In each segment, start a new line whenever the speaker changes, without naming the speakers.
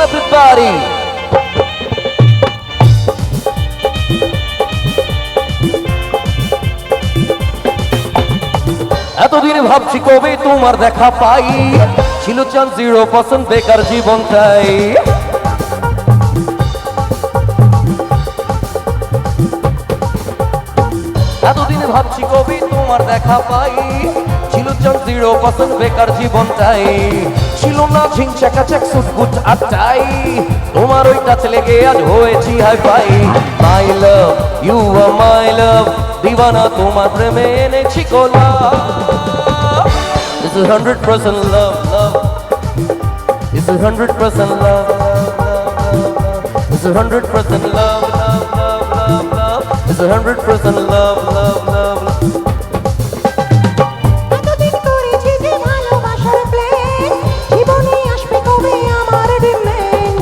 everybody. এতদিন ভাবছি কবে তোমার দেখা পাই, ছিল চান 0% বেকার জীবনটাই। এতদিন ভাবছি কবে তোমার দেখা পাই, ছিল চান 0% বেকার জীবনটাই। ছিল না ঝিংচাকা চেক সুটবুট আটটাই, তোমার ওই টাচ লেগে আজ হয়েছি high five. My love you are my love, দিওয়ানা তোমার প্রেমে এনেছি কোলা। This is 100% love, love. This is 100% love, love, love, love. This is 100% love, love, love, love, love. This is 100% love, love, love, love.
এতদিন করেছি যে ভালোবাসার plane, জীবনে আসবে কবে আমার ডিমেন।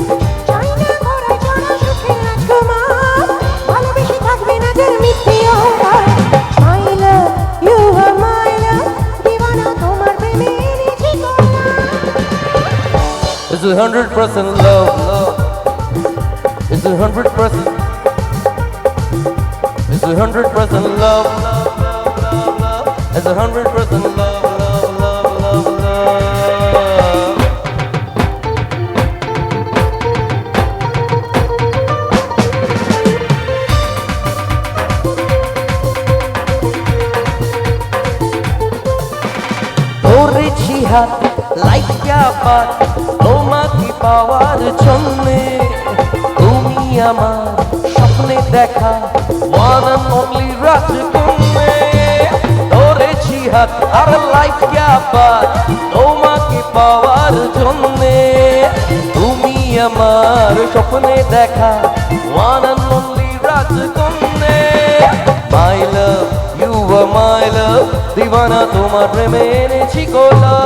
চাই না ঘোড়ায় চড়া সুখের রাজকুমার, ভালোবেসে থাকবে না যার মিথ্যে অহংকার। My love, you are my love, দিওয়ানা তোমার প্রেমে এনেছি কোলা।
This is 100% love, love. This is 100%. This is 100% love, love, love, love, love. It's 100% love, love, love, love, love. ধরেছি হাত লাইকা পাত তোমাকে পাওয়ার জন্যে, তুমি আমার স্বপ্নে দেখা ওয়ান অ্যান্ড অনলি রাজকন্যে। ধরেছি হাত আর লাইকা পাত তোমাকে পাওয়ার জন্যে, তুমি আমার স্বপ্নে দেখা ওয়ান অ্যান্ড অনলি রাজকন্যে। My love you are my love, দিওয়ানা তোমার প্রেমে এনেছি কোলা।